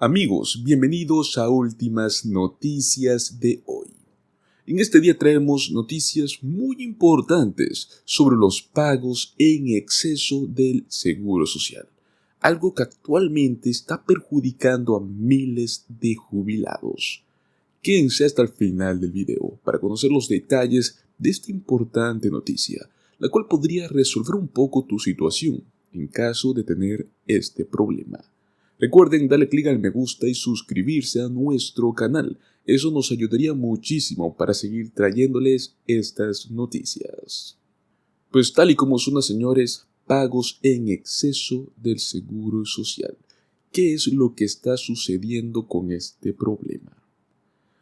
Amigos, bienvenidos a Últimas Noticias de hoy. En este día traemos noticias muy importantes sobre los pagos en exceso del Seguro Social, algo que actualmente está perjudicando a miles de jubilados. Quédense hasta el final del video para conocer los detalles de esta importante noticia, la cual podría resolver un poco tu situación en caso de tener este problema. Recuerden darle clic al me gusta y suscribirse a nuestro canal. Eso nos ayudaría muchísimo para seguir trayéndoles estas noticias. Pues tal y como son, señores, pagos en exceso del Seguro Social. ¿Qué es lo que está sucediendo con este problema?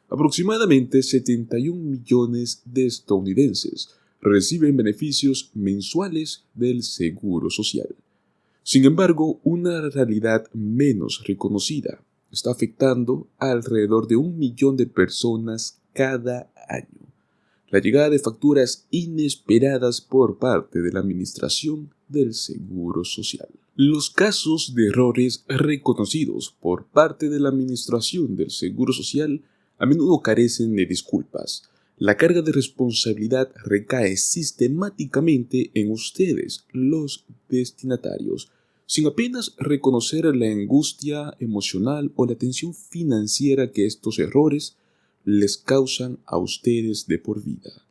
Aproximadamente 71 millones de estadounidenses reciben beneficios mensuales del Seguro Social. Sin embargo, una realidad menos reconocida está afectando a alrededor de 1 millón de personas cada año. La llegada de facturas inesperadas por parte de la Administración del Seguro Social. Los casos de errores reconocidos por parte de la Administración del Seguro Social a menudo carecen de disculpas. La carga de responsabilidad recae sistemáticamente en ustedes, los destinatarios, sin apenas reconocer la angustia emocional o la tensión financiera que estos errores les causan a ustedes de por vida.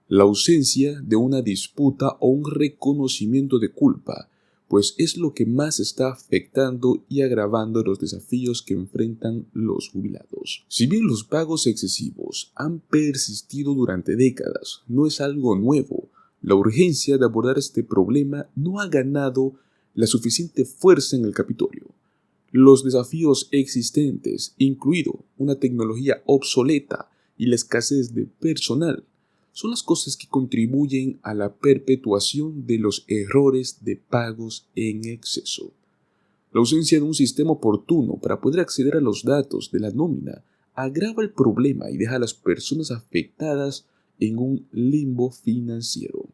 La ausencia de una disputa o un reconocimiento de culpa, pues es lo que más está afectando y agravando los desafíos que enfrentan los jubilados. Si bien los pagos excesivos han persistido durante décadas, no es algo nuevo. La urgencia de abordar este problema no ha ganado la suficiente fuerza en el Capitolio. Los desafíos existentes, incluido una tecnología obsoleta y la escasez de personal, son las cosas que contribuyen a la perpetuación de los errores de pagos en exceso. La ausencia de un sistema oportuno para poder acceder a los datos de la nómina agrava el problema y deja a las personas afectadas en un limbo financiero.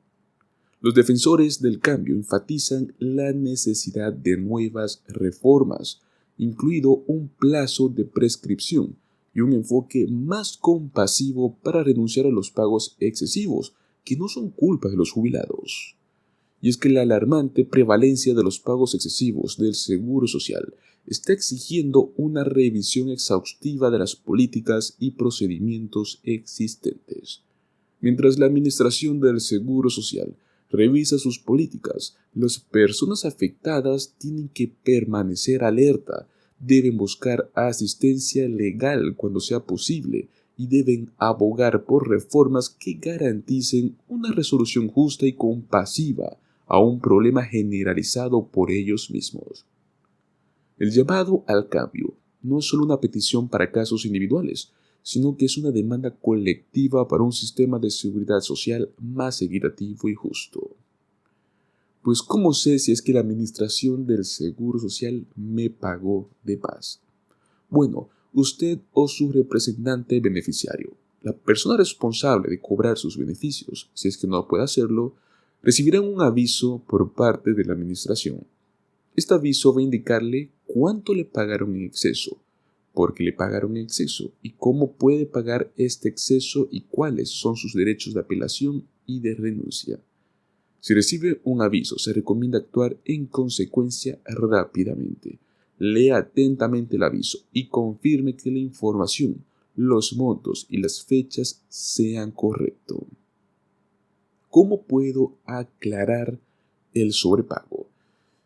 Los defensores del cambio enfatizan la necesidad de nuevas reformas, incluido un plazo de prescripción y un enfoque más compasivo para renunciar a los pagos excesivos, que no son culpa de los jubilados. Y es que la alarmante prevalencia de los pagos excesivos del Seguro Social está exigiendo una revisión exhaustiva de las políticas y procedimientos existentes. Mientras la Administración del Seguro Social revisa sus políticas, las personas afectadas tienen que permanecer alerta, deben buscar asistencia legal cuando sea posible y deben abogar por reformas que garanticen una resolución justa y compasiva a un problema generalizado por ellos mismos. El llamado al cambio no es solo una petición para casos individuales, sino que es una demanda colectiva para un sistema de seguridad social más equitativo y justo. Pues ¿cómo sé si es que la Administración del Seguro Social me pagó de más? Bueno, usted o su representante beneficiario, la persona responsable de cobrar sus beneficios, si es que no puede hacerlo, recibirán un aviso por parte de la Administración. Este aviso va a indicarle cuánto le pagaron en exceso, por qué le pagaron en exceso y cómo puede pagar este exceso y cuáles son sus derechos de apelación y de renuncia. Si recibe un aviso, se recomienda actuar en consecuencia rápidamente. Lea atentamente el aviso y confirme que la información, los montos y las fechas sean correctos. ¿Cómo puedo aclarar el sobrepago?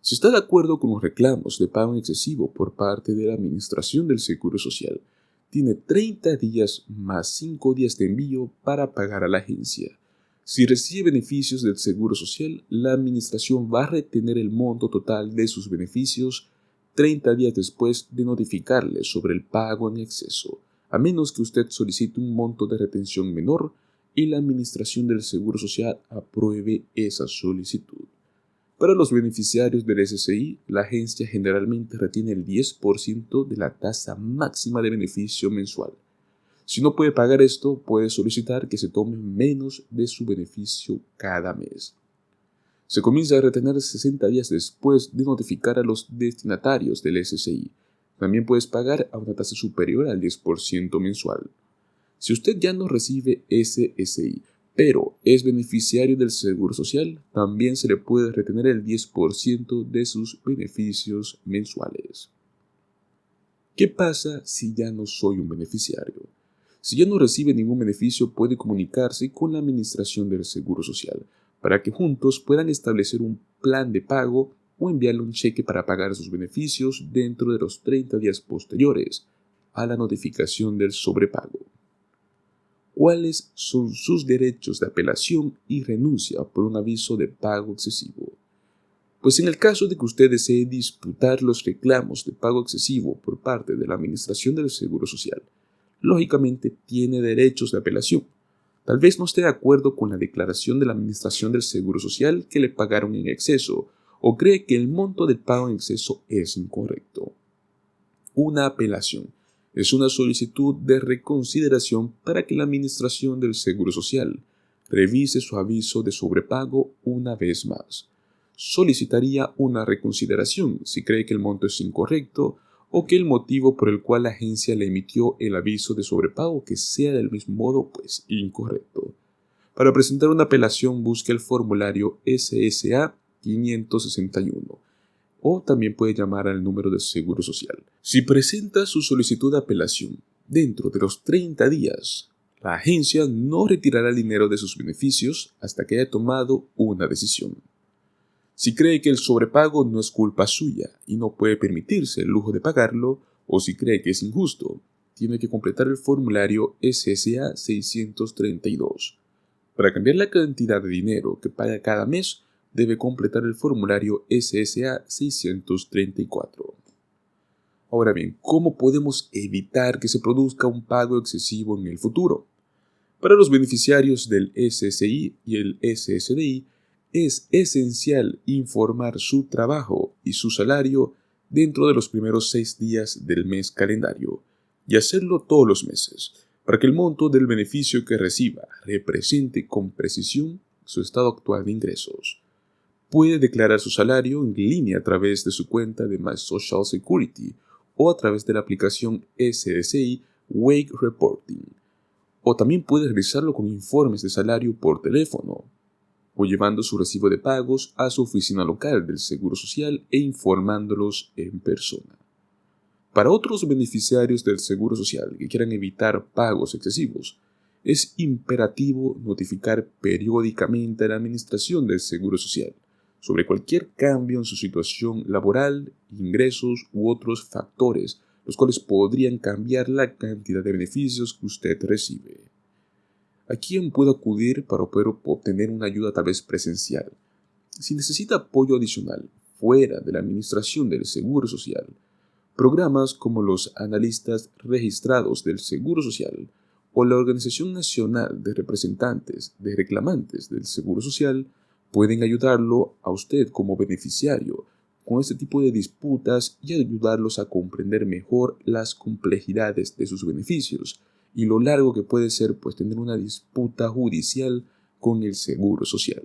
Si está de acuerdo con los reclamos de pago excesivo por parte de la Administración del Seguro Social, tiene 30 días más 5 días de envío para pagar a la agencia. Si recibe beneficios del Seguro Social, la Administración va a retener el monto total de sus beneficios 30 días después de notificarle sobre el pago en exceso, a menos que usted solicite un monto de retención menor y la Administración del Seguro Social apruebe esa solicitud. Para los beneficiarios del SSI, la agencia generalmente retiene el 10% de la tasa máxima de beneficio mensual. Si no puede pagar esto, puede solicitar que se tome menos de su beneficio cada mes. Se comienza a retener 60 días después de notificar a los destinatarios del SSI, También puedes pagar a una tasa superior al 10% mensual. Si usted ya no recibe SSI, pero es beneficiario del Seguro Social, también se le puede retener el 10% de sus beneficios mensuales. ¿Qué pasa si ya no soy un beneficiario? Si ya no recibe ningún beneficio, puede comunicarse con la Administración del Seguro Social para que juntos puedan establecer un plan de pago o enviarle un cheque para pagar sus beneficios dentro de los 30 días posteriores a la notificación del sobrepago. ¿Cuáles son sus derechos de apelación y renuncia por un aviso de pago excesivo? Pues en el caso de que usted desee disputar los reclamos de pago excesivo por parte de la Administración del Seguro Social, lógicamente tiene derechos de apelación. Tal vez no esté de acuerdo con la declaración de la Administración del Seguro Social que le pagaron en exceso o cree que el monto del pago en exceso es incorrecto. Una apelación es una solicitud de reconsideración para que la Administración del Seguro Social revise su aviso de sobrepago una vez más. Solicitaría una reconsideración si cree que el monto es incorrecto o que el motivo por el cual la agencia le emitió el aviso de sobrepago que sea del mismo modo incorrecto. Para presentar una apelación busque el formulario SSA 561 o también puede llamar al número de Seguro Social. Si presenta su solicitud de apelación dentro de los 30 días, la agencia no retirará el dinero de sus beneficios hasta que haya tomado una decisión. Si cree que el sobrepago no es culpa suya y no puede permitirse el lujo de pagarlo, o si cree que es injusto, tiene que completar el formulario SSA 632. Para cambiar la cantidad de dinero que paga cada mes, debe completar el formulario SSA 634. Ahora bien, ¿cómo podemos evitar que se produzca un pago excesivo en el futuro? Para los beneficiarios del SSI y el SSDI, es esencial informar su trabajo y su salario dentro de los primeros 6 días del mes calendario y hacerlo todos los meses, para que el monto del beneficio que reciba represente con precisión su estado actual de ingresos. Puede declarar su salario en línea a través de su cuenta de My Social Security o a través de la aplicación SSI Wake Reporting. O también puede realizarlo con informes de salario por teléfono o llevando su recibo de pagos a su oficina local del Seguro Social e informándolos en persona. Para otros beneficiarios del Seguro Social que quieran evitar pagos excesivos, es imperativo notificar periódicamente a la Administración del Seguro Social sobre cualquier cambio en su situación laboral, ingresos u otros factores, los cuales podrían cambiar la cantidad de beneficios que usted recibe. ¿A quién puede acudir para poder obtener una ayuda tal vez presencial? Si necesita apoyo adicional fuera de la Administración del Seguro Social, programas como los analistas registrados del Seguro Social o la Organización Nacional de Representantes de Reclamantes del Seguro Social pueden ayudarlo a usted como beneficiario con este tipo de disputas y ayudarlos a comprender mejor las complejidades de sus beneficios y lo largo que puede ser tener una disputa judicial con el Seguro Social.